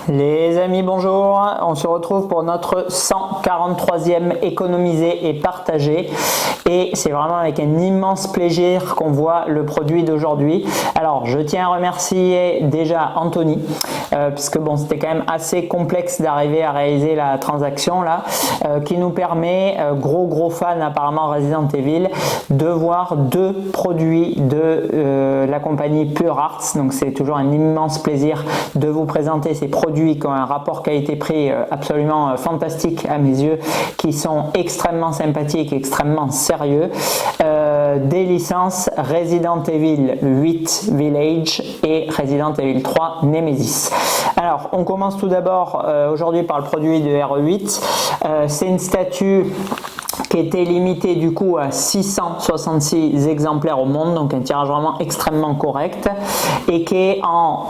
Les amis, bonjour, on se retrouve pour notre 143e économiser et partager et c'est vraiment avec un immense plaisir qu'on voit le produit d'aujourd'hui. Alors je tiens à remercier déjà Anthony puisque bon, c'était quand même assez complexe d'arriver à réaliser la transaction là qui nous permet, gros fan apparemment Resident Evil, de voir deux produits de la compagnie Pure Arts. Donc c'est toujours un immense plaisir de vous présenter ces produits qui ont un rapport qualité-prix absolument fantastique à mes yeux, qui sont extrêmement sympathiques, extrêmement sérieux. Des licences Resident Evil 8 Village et Resident Evil 3 Nemesis. Alors on commence tout d'abord aujourd'hui par le produit de RE8. C'est une statue qui était limité du coup à 666 exemplaires au monde, donc un tirage vraiment extrêmement correct, et qui est en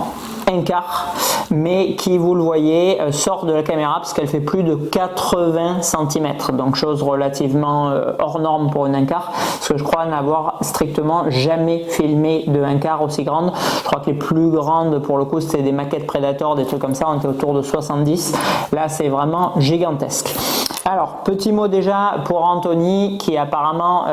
un quart, mais qui, vous le voyez, sort de la caméra parce qu'elle fait plus de 80 cm, donc chose relativement hors norme pour une un quart, parce que je crois n'avoir strictement jamais filmé de un quart aussi grande. Je crois que les plus grandes pour le coup c'était des maquettes Predator, des trucs comme ça, on était autour de 70, là c'est vraiment gigantesque. Alors, petit mot déjà pour Anthony qui apparemment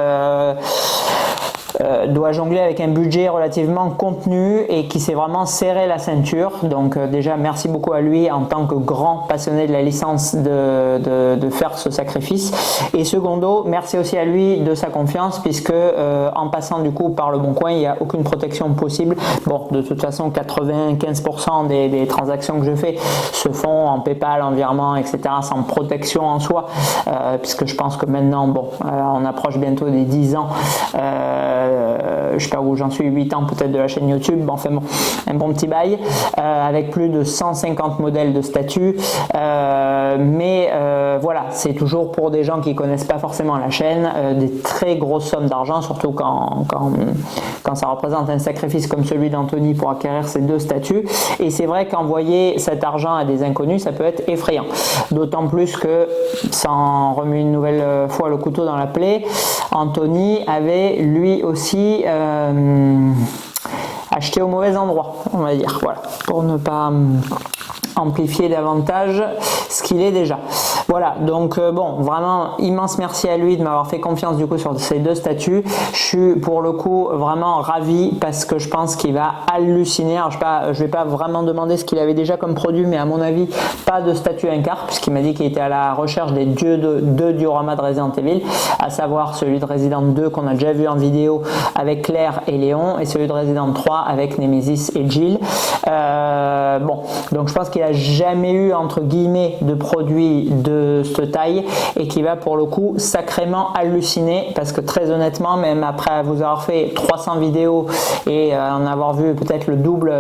doit jongler avec un budget relativement contenu et qui s'est vraiment serré la ceinture. Donc déjà merci beaucoup à lui en tant que grand passionné de la licence de faire ce sacrifice. Et secondo, merci aussi à lui de sa confiance puisque en passant du coup par le Bon Coin, il n'y a aucune protection possible. Bon, de toute façon 95% des transactions que je fais se font en PayPal, en virement, etc. sans protection en soi puisque je pense que maintenant, bon, on approche bientôt des 10 ans. Je sais pas où j'en suis, 8 ans peut-être de la chaîne YouTube, bon, enfin bon, un bon petit bail avec plus de 150 modèles de statues, mais voilà, c'est toujours pour des gens qui connaissent pas forcément la chaîne, des très grosses sommes d'argent, surtout quand ça représente un sacrifice comme celui d'Anthony pour acquérir ces deux statues. Et c'est vrai qu'envoyer cet argent à des inconnus, ça peut être effrayant, d'autant plus que, sans remuer une nouvelle fois le couteau dans la plaie, Anthony avait lui aussi acheté au mauvais endroit, on va dire, voilà, pour ne pas amplifier davantage ce qu'il est déjà. Voilà, donc bon, vraiment immense merci à lui de m'avoir fait confiance du coup sur ces deux statues. Je suis pour le coup vraiment ravi parce que je pense qu'il va halluciner. Alors, je vais pas vraiment demander ce qu'il avait déjà comme produit, mais à mon avis pas de statue un quart puisqu'il m'a dit qu'il était à la recherche des deux dioramas de Resident Evil, à savoir celui de Resident 2 qu'on a déjà vu en vidéo avec Claire et Léon et celui de Resident 3 avec Nemesis et Jill. Bon, donc je pense qu'il a jamais eu entre guillemets de produit de cette taille et qui va pour le coup sacrément halluciner parce que très honnêtement, même après vous avoir fait 300 vidéos et en avoir vu peut-être le double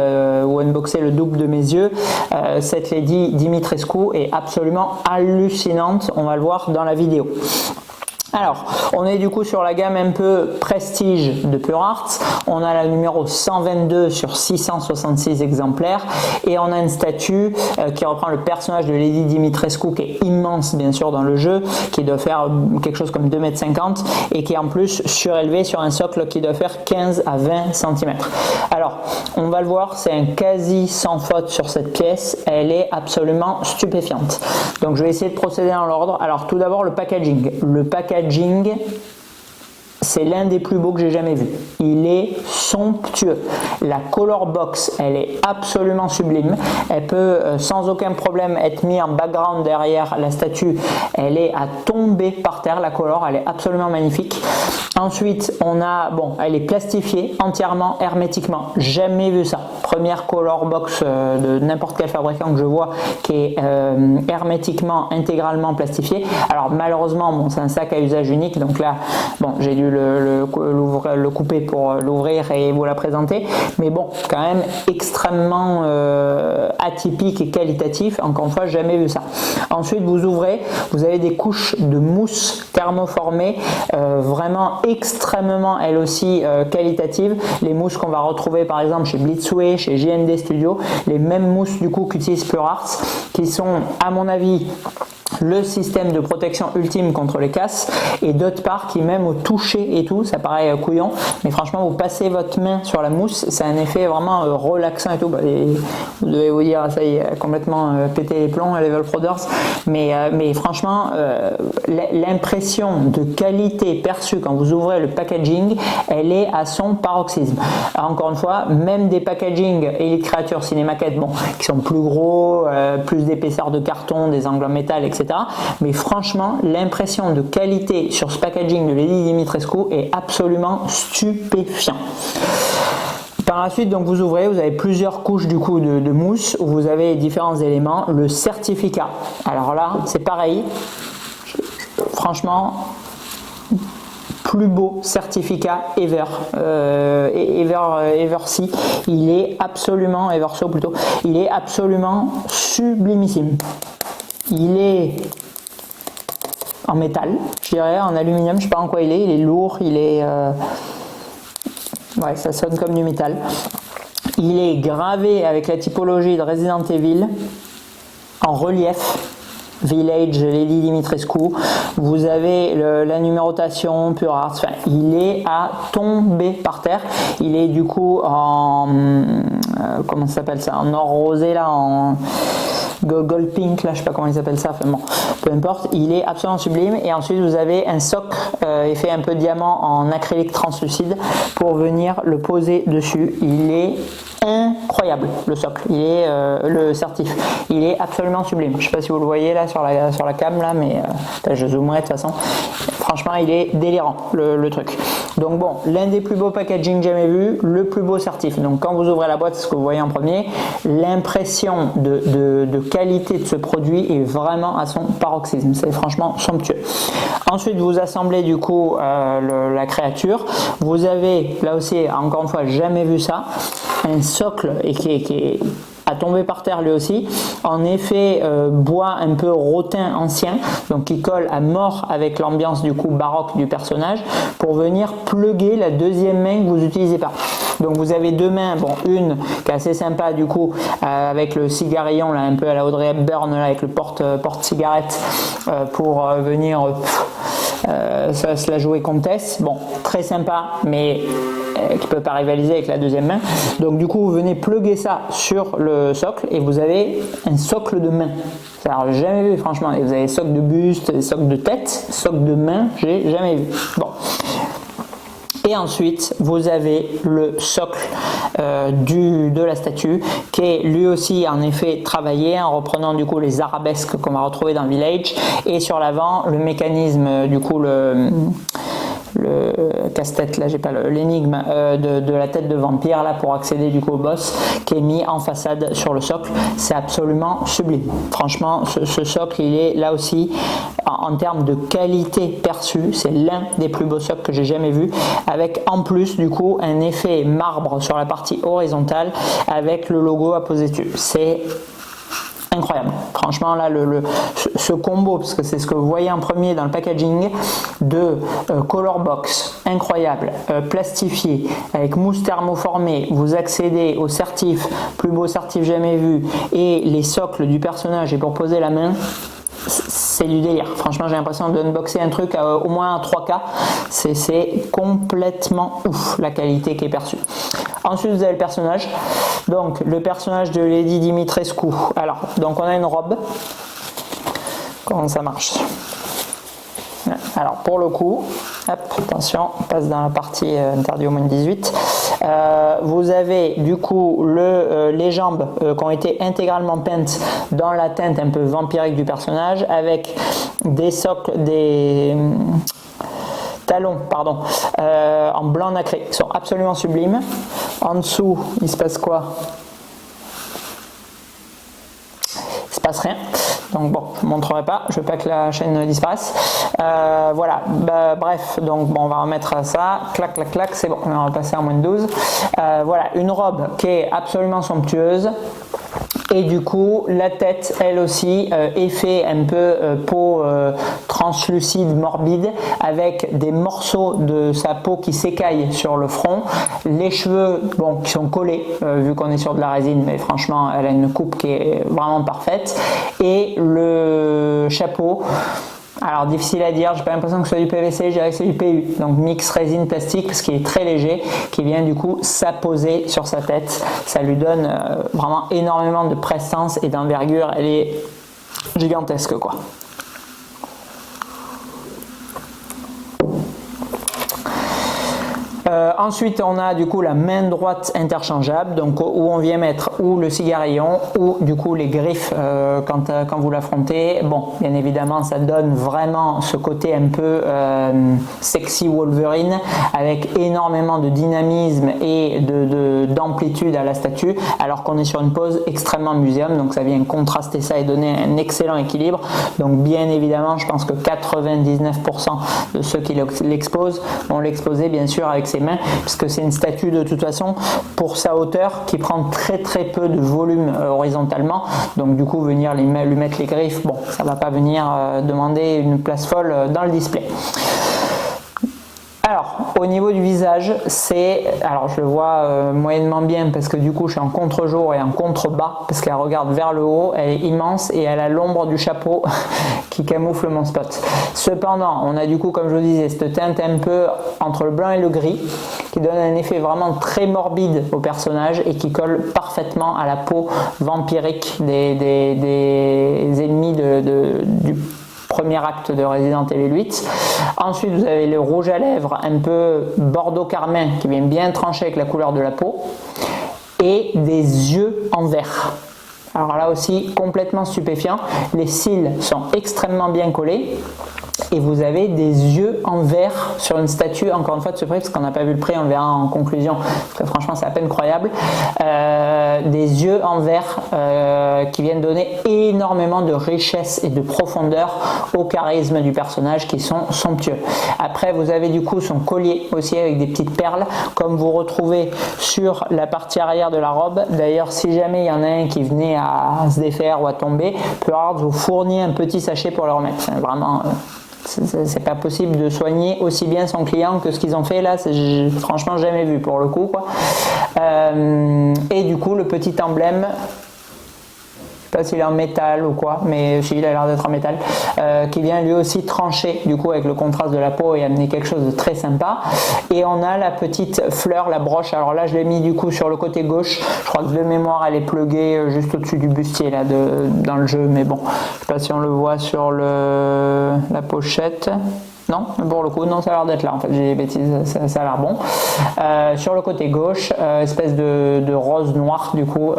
ou unboxé le double de mes yeux, cette Lady Dimitrescu est absolument hallucinante, on va le voir dans la vidéo. Alors, on est du coup sur la gamme un peu prestige de Pure Arts. On a la numéro 122 sur 666 exemplaires et on a une statue qui reprend le personnage de Lady Dimitrescu qui est immense bien sûr dans le jeu, qui doit faire quelque chose comme 2,50 m et qui est en plus surélevé sur un socle qui doit faire 15 à 20 cm. Alors, on va le voir, c'est un quasi sans faute sur cette pièce. Elle est absolument stupéfiante. Donc, je vais essayer de procéder dans l'ordre. Alors, tout d'abord, le packaging. Le packaging, c'est l'un des plus beaux que j'ai jamais vu. Il est somptueux. La color box, elle est absolument sublime. Elle peut sans aucun problème être mise en background derrière la statue. Elle est à tomber par terre, la color, elle est absolument magnifique. Ensuite, on a, bon, elle est plastifiée entièrement, hermétiquement. Jamais vu ça. Première color box de n'importe quel fabricant que je vois qui est hermétiquement, intégralement plastifié. Alors malheureusement, bon, c'est un sac à usage unique, donc là, bon, j'ai dû le couper pour l'ouvrir et vous la présenter, mais bon, quand même extrêmement atypique et qualitatif. Encore une fois, jamais vu ça. Ensuite, vous ouvrez, vous avez des couches de mousse thermoformée, vraiment extrêmement, elles aussi, qualitatives. Les mousses qu'on va retrouver par exemple chez Blitzway, chez JND Studio, les mêmes mousses du coup qu'utilise Pure Arts, qui sont à mon avis le système de protection ultime contre les casses, et d'autre part qui même au toucher et tout, ça paraît couillon, mais franchement vous passez votre main sur la mousse, c'est un effet vraiment relaxant et tout, et vous devez vous dire ça y est, complètement pété les plombs à Level Frauders, mais franchement l'impression de qualité perçue quand vous ouvrez le packaging, elle est à son paroxysme. Alors, encore une fois, même des packaging Elite Creature Cinemaquette, bon, qui sont plus gros, plus d'épaisseur de carton, des angles en métal, etc. Mais franchement, l'impression de qualité sur ce packaging de Lady Dimitrescu est absolument stupéfiant. Par la suite, donc vous ouvrez, vous avez plusieurs couches du coup de mousse où vous avez différents éléments. Le certificat. Alors là, c'est pareil. Franchement, plus beau certificat ever, Eversea, il est absolument, Everso plutôt, il est absolument sublimissime. Il est en métal, je dirais, en aluminium, je sais pas en quoi il est lourd, il est, ouais, ça sonne comme du métal. Il est gravé avec la typologie de Resident Evil en relief. Village, Lady Dimitrescu, vous avez la numérotation, Pure Arts, enfin, il est à tomber par terre. Il est du coup en, comment ça s'appelle ça, en or rosé là, en gold pink là, je sais pas comment ils appellent ça, enfin bon, peu importe, il est absolument sublime. Et ensuite vous avez un socle effet un peu diamant en acrylique translucide pour venir le poser dessus. Il est incroyable le socle, il est le certif, il est absolument sublime. Je sais pas si vous le voyez là sur la cam là, mais je zoomerai de toute façon. Franchement, il est délirant le truc. Donc bon, l'un des plus beaux packaging jamais vu, le plus beau certif. Donc quand vous ouvrez la boîte, c'est ce que vous voyez en premier, l'impression de qualité de ce produit est vraiment à son paroxysme. C'est franchement somptueux. Ensuite, vous assemblez du coup la créature. Vous avez là aussi, encore une fois, jamais vu ça, un socle et qui est à tomber par terre lui aussi, en effet bois un peu rotin ancien, donc qui colle à mort avec l'ambiance du coup baroque du personnage pour venir plugger la deuxième main que vous n'utilisez pas. Donc vous avez deux mains, bon, une qui est assez sympa du coup avec le cigarillon là un peu à la Audrey Hepburn là, avec le porte-cigarette pour venir se la jouer comtesse. Bon, très sympa, mais qui peut pas rivaliser avec la deuxième main. Donc du coup vous venez plugger ça sur le socle et vous avez un socle de main. Alors jamais vu franchement. Et vous avez socle de buste, des socles de tête, socle de main, j'ai jamais vu. Bon. Et ensuite, vous avez le socle de la statue qui est lui aussi en effet travaillé en reprenant du coup les arabesques qu'on va retrouver dans Village. Et sur l'avant, le mécanisme du coup le casse-tête, là j'ai pas l'énigme de la tête de vampire là pour accéder du coup au boss qui est mis en façade sur le socle. C'est absolument sublime. Franchement, ce socle il est là aussi en termes de qualité perçue, c'est l'un des plus beaux socles que j'ai jamais vu, avec en plus du coup un effet marbre sur la partie horizontale avec le logo apposé dessus. C'est incroyable. Franchement là ce combo, parce que c'est ce que vous voyez en premier dans le packaging de color box incroyable, plastifié avec mousse thermoformée, vous accédez au certif, plus beau certif jamais vu, et les socles du personnage et pour poser la main, c'est du délire. Franchement, j'ai l'impression d'unboxer un truc au moins à 3K. C'est complètement ouf la qualité qui est perçue. Ensuite, vous avez le personnage. Donc, le personnage de Lady Dimitrescu. Alors, donc on a une robe. Comment ça marche? Alors, pour le coup, hop, attention, on passe dans la partie interdit au moins de 18. Vous avez du coup les jambes qui ont été intégralement peintes dans la teinte un peu vampirique du personnage, avec des socles, des talons, pardon, en blanc nacré, qui sont absolument sublimes. En dessous, il se passe quoi? Il se passe rien. Donc bon, je ne montrerai pas, je veux pas que la chaîne disparaisse. Voilà, bref, donc bon, on va remettre ça, clac, clac, clac, c'est bon, on va passer en moins de 12. Voilà, une robe qui est absolument somptueuse, Et du coup, la tête, elle aussi, effet un peu peau translucide, morbide, avec des morceaux de sa peau qui s'écaillent sur le front. Les cheveux, bon, qui sont collés, vu qu'on est sur de la résine, mais franchement, elle a une coupe qui est vraiment parfaite. Et le chapeau, alors difficile à dire, j'ai pas l'impression que ce soit du PVC, je dirais que c'est du PU, donc mix résine plastique parce qu'il est très léger, qui vient du coup s'apposer sur sa tête. Ça lui donne vraiment énormément de prestance et d'envergure, elle est gigantesque quoi. Ensuite, on a du coup la main droite interchangeable, donc où on vient mettre ou le cigarillon ou du coup les griffes quand vous l'affrontez. Bon, bien évidemment, ça donne vraiment ce côté un peu sexy Wolverine avec énormément de dynamisme et d'amplitude à la statue, alors qu'on est sur une pose extrêmement muséum, donc ça vient contraster ça et donner un excellent équilibre. Donc bien évidemment, je pense que 99% de ceux qui l'exposent vont l'exposer bien sûr avec ses mains, puisque c'est une statue de toute façon pour sa hauteur qui prend très peu de volume horizontalement, donc du coup venir lui mettre les griffes, bon, ça va pas venir demander une place folle dans le display. Alors, au niveau du visage, alors je le vois moyennement bien parce que du coup je suis en contre-jour et en contre-bas parce qu'elle regarde vers le haut, elle est immense et elle a l'ombre du chapeau qui camoufle mon spot. Cependant, on a du coup, comme je vous disais, cette teinte un peu entre le blanc et le gris qui donne un effet vraiment très morbide au personnage et qui colle parfaitement à la peau vampirique des ennemis du premier acte de Resident Evil 8. Ensuite, vous avez le rouge à lèvres un peu bordeaux carmin qui vient bien trancher avec la couleur de la peau et des yeux en vert. Alors là aussi, complètement stupéfiant. Les cils sont extrêmement bien collés. Et vous avez des yeux en verre sur une statue, encore une fois de ce prix, parce qu'on n'a pas vu le prix, on le verra en conclusion, parce que franchement c'est à peine croyable. Des yeux en verre qui viennent donner énormément de richesse et de profondeur au charisme du personnage, qui sont somptueux. Après, vous avez du coup son collier aussi avec des petites perles, comme vous retrouvez sur la partie arrière de la robe. D'ailleurs, si jamais il y en a un qui venait à se défaire ou à tomber, Pure vous fournit un petit sachet pour le remettre. C'est vraiment... c'est pas possible de soigner aussi bien son client que ce qu'ils ont fait là, c'est franchement jamais vu pour le coup quoi. Et du coup le petit emblème, je sais pas s'il est en métal ou quoi, mais si, il a l'air d'être en métal, qui vient lui aussi trancher du coup avec le contraste de la peau et amener quelque chose de très sympa. Et on a la petite fleur, la broche, alors là je l'ai mis du coup sur le côté gauche, je crois que de mémoire elle est pluguée juste au-dessus du bustier là dans le jeu, mais bon, je sais pas si on le voit sur la pochette. Non, pour le coup, non, ça a l'air d'être là. En fait, j'ai des bêtises, ça a l'air bon. Sur le côté gauche, espèce de rose noir du coup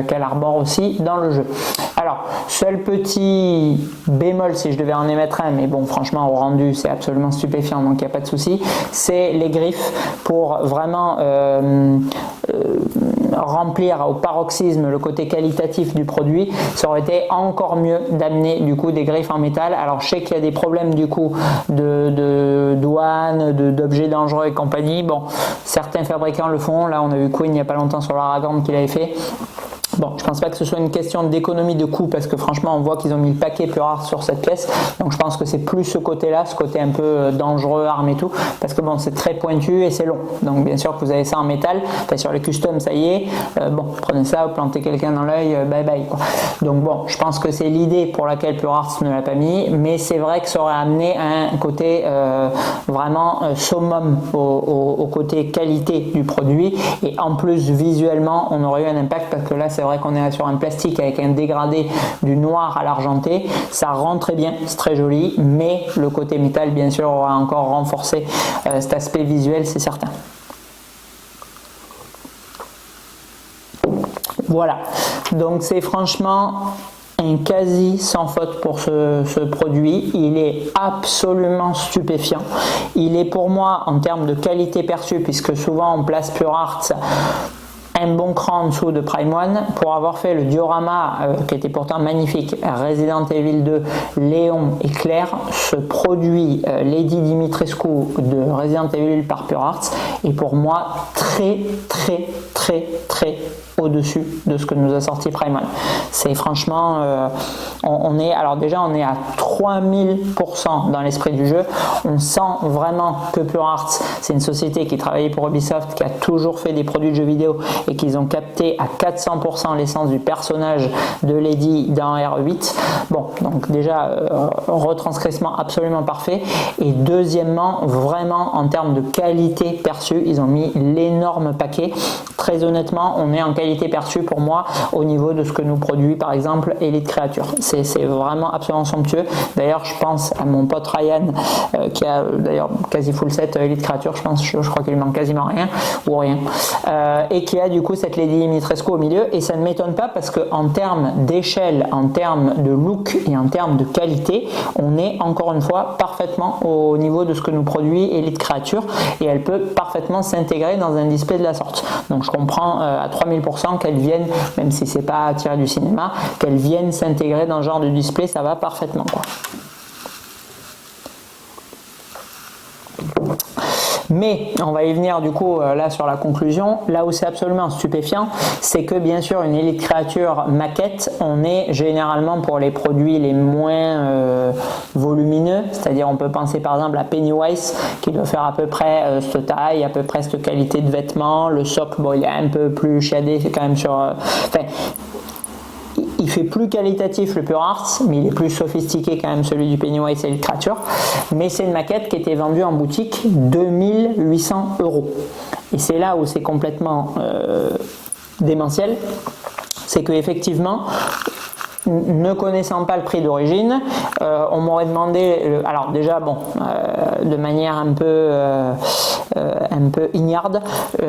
qu'elle arbore aussi dans le jeu. Alors, seul petit bémol si je devais en émettre un, mais bon, franchement, au rendu, c'est absolument stupéfiant, donc il n'y a pas de souci. C'est les griffes pour vraiment remplir au paroxysme le côté qualitatif du produit. Ça aurait été encore mieux d'amener du coup des griffes en métal. Alors, je sais qu'il y a des problèmes du coup de douane, d'objets dangereux et compagnie. Bon, certains fabricants le font. Là, on a vu Queen il n'y a pas longtemps sur l'Aragon qui l'avait fait. Bon, je pense pas que ce soit une question d'économie de coût parce que franchement on voit qu'ils ont mis le paquet Pure Art sur cette pièce, donc je pense que c'est plus ce côté-là, ce côté un peu dangereux, arme et tout, parce que bon c'est très pointu et c'est long, donc bien sûr que vous avez ça en métal, enfin, sur les customs ça y est, bon prenez ça, vous plantez quelqu'un dans l'œil, bye bye quoi. Donc bon, je pense que c'est l'idée pour laquelle Pure Art ne l'a pas mis, mais c'est vrai que ça aurait amené un côté vraiment summum au côté qualité du produit, et en plus visuellement on aurait eu un impact parce que là c'est vrai qu'on est sur un plastique avec un dégradé du noir à l'argenté, ça rend très bien, c'est très joli, mais le côté métal bien sûr aura encore renforcé cet aspect visuel, c'est certain. Voilà, donc c'est franchement un quasi sans faute pour ce produit. Il est absolument stupéfiant. Il est pour moi en termes de qualité perçue, puisque souvent on place Pure Art un bon cran en dessous de Prime One, pour avoir fait le diorama qui était pourtant magnifique, Resident Evil 2, Léon et Claire, ce produit Lady Dimitrescu de Resident Evil par Pure Arts est pour moi très très au-dessus de ce que nous a sorti Prime One. C'est franchement, on est à 3000% dans l'esprit du jeu. On sent vraiment que Pure Arts, c'est une société qui travaillait pour Ubisoft, qui a toujours fait des produits de jeux vidéo et qu'ils ont capté à 400% l'essence du personnage de Lady dans R8. Bon, donc déjà, retranscrissement absolument parfait. Et deuxièmement, vraiment en termes de qualité perçue, ils ont mis l'énorme paquet. Très honnêtement, on est en qualité perçue pour moi au niveau de ce que nous produit par exemple Elite Creature. C'est vraiment absolument somptueux. D'ailleurs, je pense à mon pote Ryan qui a d'ailleurs quasi full set Elite Creature, je crois qu'il lui manque quasiment rien ou rien, et qui a du coup cette Lady Dimitrescu au milieu, et ça ne m'étonne pas parce que en termes d'échelle, en termes de look et en termes de qualité, on est encore une fois parfaitement au niveau de ce que nous produit Elite Creature, et elle peut parfaitement s'intégrer dans un display de la sorte. Donc je comprends à 3000% qu'elle vienne, même si c'est pas tiré du cinéma, qu'elle vienne s'intégrer dans ce genre de display, ça va parfaitement quoi. Mais on va y venir du coup là sur la conclusion. Là où c'est absolument stupéfiant, c'est que bien sûr une Elite Creature maquette, on est généralement pour les produits les moins volumineux, c'est-à-dire on peut penser par exemple à Pennywise qui doit faire à peu près cette taille, à peu près cette qualité de vêtements. Le socle, bon, il est un peu plus chiadé, c'est quand même sur... il fait plus qualitatif le Pure Arts, mais il est plus sophistiqué quand même celui du Pennywise Elite Creature. Mais c'est une maquette qui était vendue en boutique 2800 €. Et c'est là où c'est complètement démentiel. C'est que effectivement, ne connaissant pas le prix d'origine, on m'aurait demandé, alors déjà bon, de manière un peu ignarde,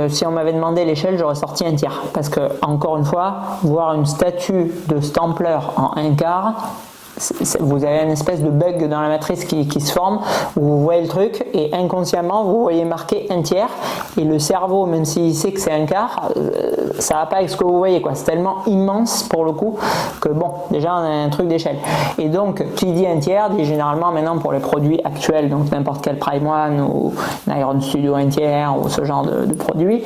si on m'avait demandé l'échelle, j'aurais sorti un tiers, parce que encore une fois, voir une statue de Stampler en 1/4, vous avez une espèce de bug dans la matrice qui se forme, où vous voyez le truc et inconsciemment vous voyez marqué un tiers, et le cerveau, même s'il sait que c'est 1/4, ça va pas avec ce que vous voyez quoi. C'est tellement immense pour le coup que bon, déjà on a un truc d'échelle. Et donc qui dit un tiers dit généralement maintenant pour les produits actuels, donc n'importe quel Prime One ou Iron Studio 1 tiers ou ce genre de produit,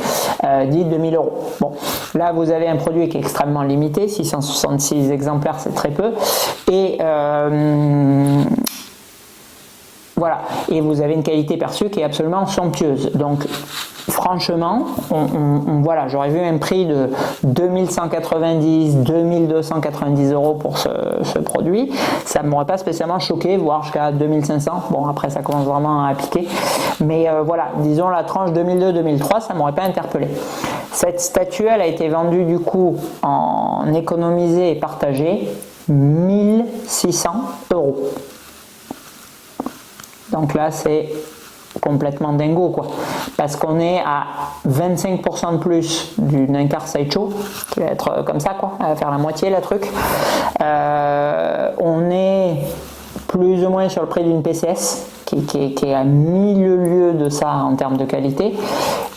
dit 2000 €. Bon, là vous avez un produit qui est extrêmement limité, 666 exemplaires, c'est très peu, et voilà, et vous avez une qualité perçue qui est absolument somptueuse. Donc franchement, voilà, j'aurais vu un prix de 2190, 2290 € pour ce produit, ça ne m'aurait pas spécialement choqué, voire jusqu'à 2500. Bon, après ça commence vraiment à piquer, mais voilà, disons la tranche 2002-2003, ça ne m'aurait pas interpellé. Cette statue, elle a été vendue du coup en économisé et partagé 1600 €. Donc là, c'est complètement dingo quoi, parce qu'on est à 25% de plus d'une 1/4 Sideshow, qui va être comme ça quoi, elle va faire la moitié la truc. On est plus ou moins sur le prix d'une PCS qui est à 1000 lieues de ça en termes de qualité,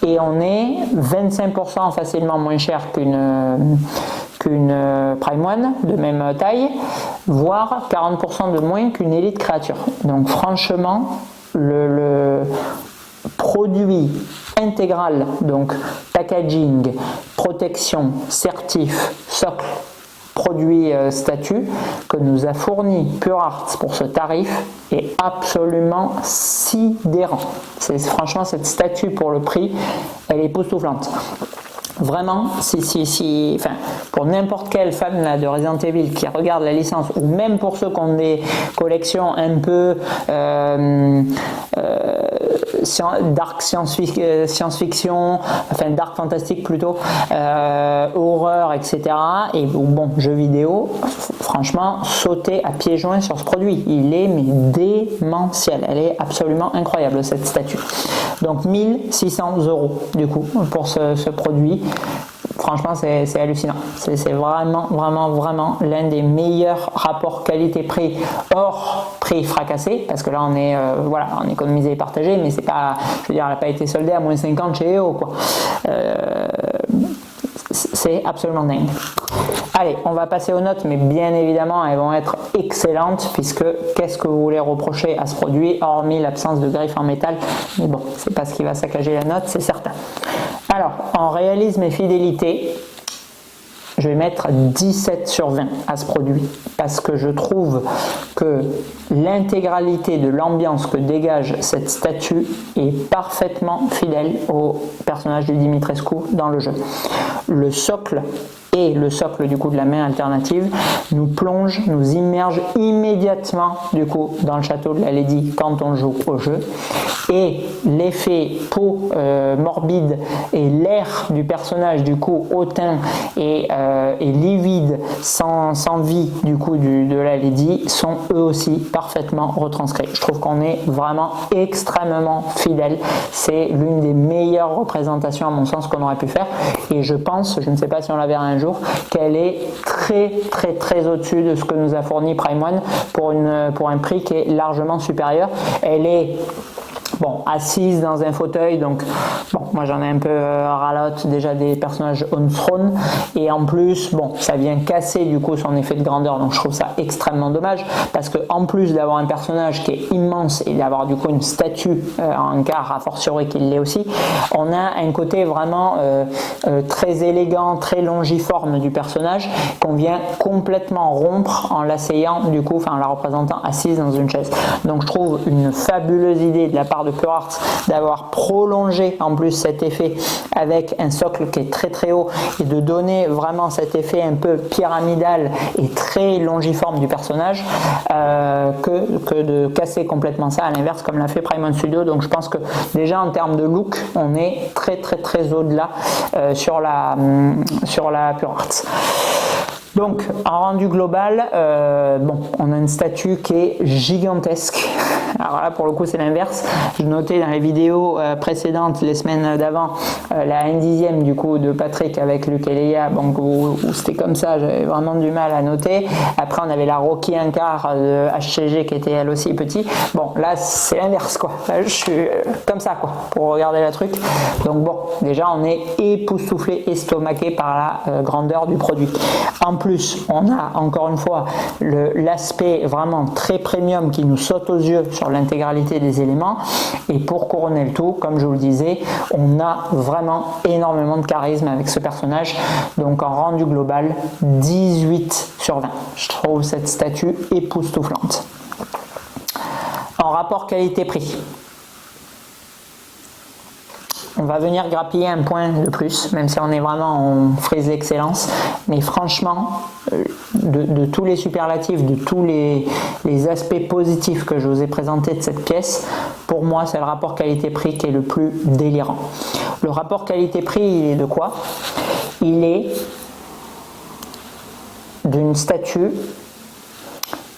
et on est 25% facilement moins cher qu'une Prime One de même taille, voire 40% de moins qu'une Elite Creature. Donc franchement, le produit intégral, donc packaging, protection, certif, socle, produit statut que nous a fourni Pure Arts pour ce tarif est absolument sidérant. Franchement, cette statue pour le prix, elle est époustouflante. Vraiment, enfin, pour n'importe quel fan là, de Resident Evil qui regarde la licence, ou même pour ceux qui ont des collections un peu dark science-fiction, enfin dark fantastique plutôt, horreur, etc. Et bon, jeux vidéo, franchement, sautez à pieds joints sur ce produit. Il est mais démentiel. Elle est absolument incroyable cette statue. Donc 1600 € du coup pour ce produit. Franchement, c'est hallucinant. C'est vraiment l'un des meilleurs rapports qualité-prix hors prix fracassé, parce que là on est voilà, on économisé et partagé, mais c'est pas, je veux dire, elle n'a pas été soldée à moins 50 chez EO quoi. C'est absolument dingue. Allez, on va passer aux notes, mais bien évidemment elles vont être excellentes, puisque qu'est-ce que vous voulez reprocher à ce produit hormis l'absence de griffe en métal, mais bon, c'est pas ce qui va saccager la note, c'est certain. Alors, en réalisme et fidélité, je vais mettre 17 sur 20 à ce produit parce que je trouve que l'intégralité de l'ambiance que dégage cette statue est parfaitement fidèle au personnage de Dimitrescu dans le jeu. Le socle et le socle du coup de la main alternative nous plonge, nous immerge immédiatement du coup dans le château de la Lady quand on joue au jeu, et l'effet peau morbide et l'air du personnage du coup hautain et livide sans vie du coup de la Lady sont eux aussi parfaitement retranscrits. Je trouve qu'on est vraiment extrêmement fidèle, c'est l'une des meilleures représentations à mon sens qu'on aurait pu faire, et je pense, je ne sais pas si on la verra un jour, qu'elle est très au-dessus de ce que nous a fourni Prime One pour un prix qui est largement supérieur. Elle est assise dans un fauteuil, donc moi j'en ai un peu ralote déjà des personnages on throne, et en plus ça vient casser du coup son effet de grandeur, donc je trouve ça extrêmement dommage parce que en plus d'avoir un personnage qui est immense et d'avoir du coup une statue en quart, a fortiori qu'il l'est aussi, on a un côté vraiment très élégant, très longiforme du personnage qu'on vient complètement rompre en l'asseyant du coup, en la représentant assise dans une chaise. Donc je trouve une fabuleuse idée de la part de Pure Arts d'avoir prolongé en plus cet effet avec un socle qui est très haut et de donner vraiment cet effet un peu pyramidal et très longiforme du personnage, que de casser complètement ça à l'inverse comme l'a fait Prime One Studio. Donc je pense que déjà en termes de look on est très au-delà sur la Pure Arts. Donc en rendu global, on a une statue qui est gigantesque. Alors là pour le coup c'est l'inverse. Je notais dans les vidéos précédentes, les semaines d'avant, la 1/10 du coup de Patrick avec Luke et Leia, où c'était comme ça, j'avais vraiment du mal à noter. Après on avait la Rocky 1/4 de HCG qui était elle aussi petit. Bon là c'est l'inverse quoi. Là, je suis comme ça quoi pour regarder la truc. Donc déjà on est époustouflé, estomaqué par la grandeur du produit. En plus, on a encore une fois l'aspect vraiment très premium qui nous saute aux yeux sur l'intégralité des éléments, et pour couronner le tout, comme je vous le disais, on a vraiment énormément de charisme avec ce personnage. Donc en rendu global, 18 sur 20. Je trouve cette statue époustouflante. En rapport qualité-prix, on va venir grappiller un point de plus, même si on est vraiment en frise d'excellence. Mais franchement, de tous les superlatifs, de tous les aspects positifs que je vous ai présentés de cette pièce, pour moi, c'est le rapport qualité-prix qui est le plus délirant. Le rapport qualité-prix, il est de quoi? Il est d'une statue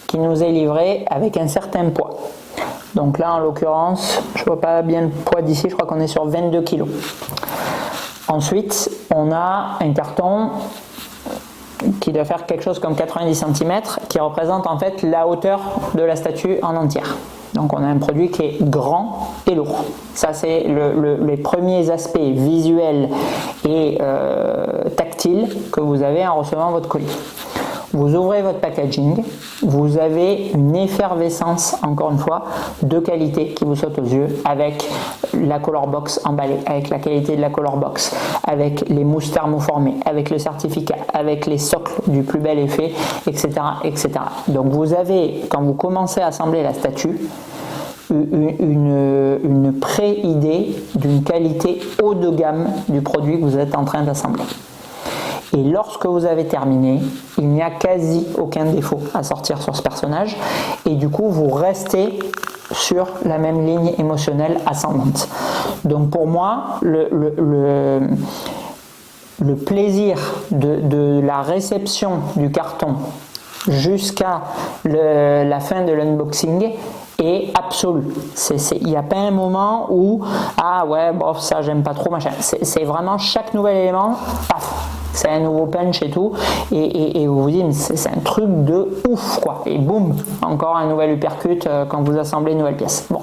qui nous est livrée avec un certain poids. Donc là, en l'occurrence, je ne vois pas bien le poids d'ici, je crois qu'on est sur 22 kg. Ensuite, on a un carton qui doit faire quelque chose comme 90 cm, qui représente en fait la hauteur de la statue en entière. Donc on a un produit qui est grand et lourd. Ça c'est les premiers aspects visuels et tactiles que vous avez en recevant votre colis. Vous ouvrez votre packaging, vous avez une effervescence, encore une fois, de qualité qui vous saute aux yeux, avec la color box emballée, avec la qualité de la color box, avec les mousses thermoformées, avec le certificat, avec les socles du plus bel effet, etc., etc. Donc vous avez, quand vous commencez à assembler la statue, une pré-idée d'une qualité haut de gamme du produit que vous êtes en train d'assembler. Et lorsque vous avez terminé, il n'y a quasi aucun défaut à sortir sur ce personnage, et du coup vous restez sur la même ligne émotionnelle ascendante. Donc pour moi, le plaisir de la réception du carton jusqu'à la fin de l'unboxing est absolu. Il n'y a pas un moment où ah ouais bon ça j'aime pas trop machin. C'est vraiment chaque nouvel élément, paf, c'est un nouveau punch et tout, et vous vous dites c'est un truc de ouf quoi, et boum, encore un nouvel uppercut quand vous assemblez une nouvelle pièce. Bon,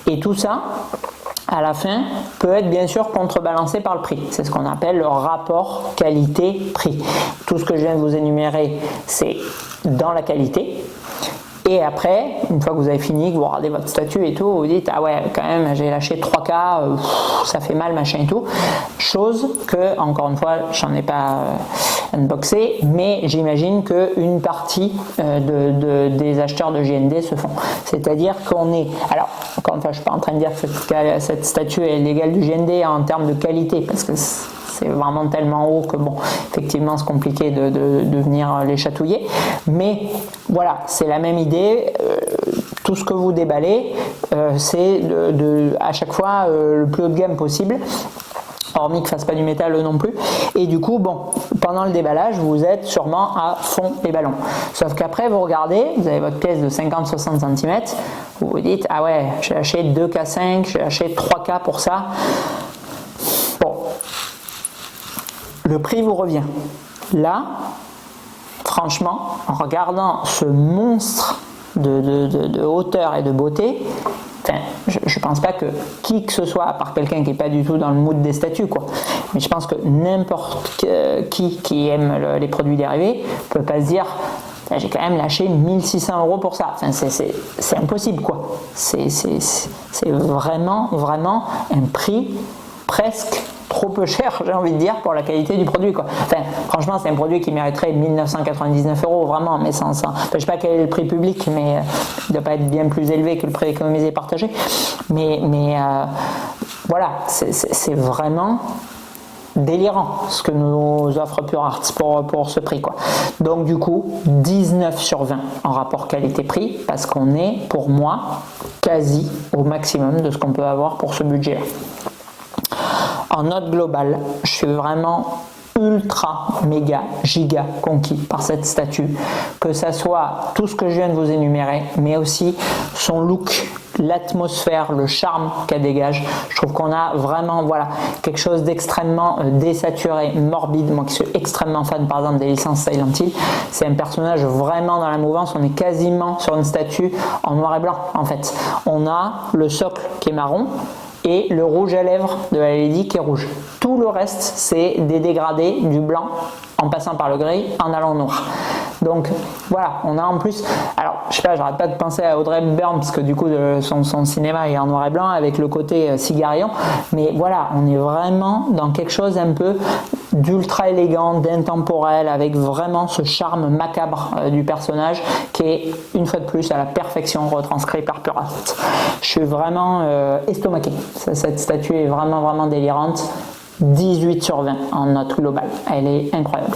et tout ça à la fin peut être bien sûr contrebalancé par le prix. C'est ce qu'on appelle le rapport qualité-prix. Tout ce que je viens de vous énumérer, c'est dans la qualité, Et après, une fois que vous avez fini, que vous regardez votre statut et tout, vous dites ah ouais, quand même, j'ai lâché 3K, ça fait mal, machin et tout. Chose que, encore une fois, j'en ai pas unboxé, mais j'imagine qu'une partie des acheteurs de JND se font. C'est-à-dire qu'on est. Alors, encore une fois, je ne suis pas en train de dire que cette statue est légale du JND en termes de qualité, parce que c'est vraiment tellement haut que bon, effectivement c'est compliqué de venir les chatouiller, mais voilà, c'est la même idée. Tout ce que vous déballez, c'est à chaque fois le plus haut de gamme possible, hormis qu'il ne fasse pas du métal non plus. Et du coup, bon, pendant le déballage, vous êtes sûrement à fond les ballons. Sauf qu'après, vous regardez, vous avez votre pièce de 50-60 cm, vous vous dites, ah ouais, j'ai acheté 2K5, j'ai acheté 3K pour ça. Bon, le prix vous revient. Là, franchement, en regardant ce monstre de hauteur et de beauté, enfin, je pense pas que qui que ce soit, à part quelqu'un qui n'est pas du tout dans le mood des statues, quoi. Mais je pense que n'importe qui aime les produits dérivés peut pas se dire j'ai quand même lâché 1600 € pour ça. Enfin, c'est impossible, quoi. C'est vraiment un prix presque trop peu cher, j'ai envie de dire, pour la qualité du produit, quoi. Enfin, franchement, c'est un produit qui mériterait 1999 €, vraiment, mais sans. Enfin, je sais pas quel est le prix public, mais il doit pas être bien plus élevé que le prix économisé et partagé. Mais voilà, c'est vraiment délirant ce que nous offre Pure Arts pour ce prix, quoi. Donc du coup 19 sur 20 en rapport qualité-prix, parce qu'on est pour moi quasi au maximum de ce qu'on peut avoir pour ce budget là. En note globale, je suis vraiment ultra, méga, giga conquis par cette statue, que ça soit tout ce que je viens de vous énumérer, mais aussi son look, l'atmosphère, le charme qu'elle dégage. Je trouve qu'on a vraiment, voilà, quelque chose d'extrêmement désaturé, morbide. Moi qui suis extrêmement fan par exemple des licences Silent Hill, c'est un personnage vraiment dans la mouvance. On est quasiment sur une statue en noir et blanc en fait. On a le socle qui est marron et le rouge à lèvres de la Lady qui est rouge. Tout le reste, c'est des dégradés du blanc en passant par le gris en allant au noir. Donc voilà, on a en plus, alors je sais pas, j'arrête pas de penser à Audrey Hepburn parce que du coup son cinéma est en noir et blanc avec le côté cigarion, mais voilà, on est vraiment dans quelque chose un peu d'ultra élégant, d'intemporel, avec vraiment ce charme macabre du personnage qui est une fois de plus à la perfection retranscrit par Pure Arts. Je suis vraiment estomaqué. Cette statue est vraiment délirante. 18 sur 20 en note globale. Elle est incroyable.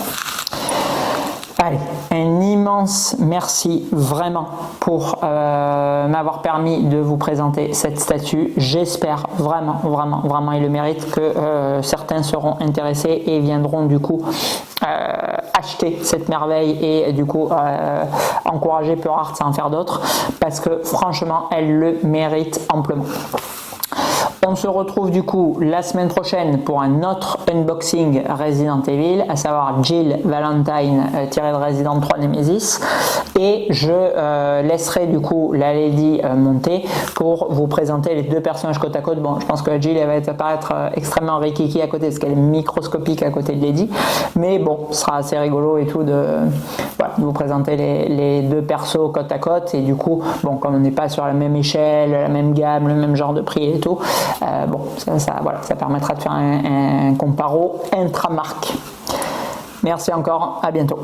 Allez, un immense merci vraiment pour m'avoir permis de vous présenter cette statue. J'espère vraiment, il le mérite, que certains seront intéressés et viendront du coup acheter cette merveille et du coup encourager Pure Arts à en faire d'autres, parce que franchement, elle le mérite amplement. On se retrouve du coup la semaine prochaine pour un autre unboxing Resident Evil, à savoir Jill Valentine tiré de Resident 3 Nemesis, et je laisserai du coup la Lady monter pour vous présenter les deux personnages côte à côte. Bon, je pense que Jill elle va apparaître extrêmement rikiki à côté parce qu'elle est microscopique à côté de Lady, mais bon, ce sera assez rigolo et tout de vous présenter les deux persos côte à côte. Et du coup, bon, comme on n'est pas sur la même échelle, la même gamme, le même genre de prix et tout, bon, ça permettra de faire un comparo intramarque. Merci encore, à bientôt.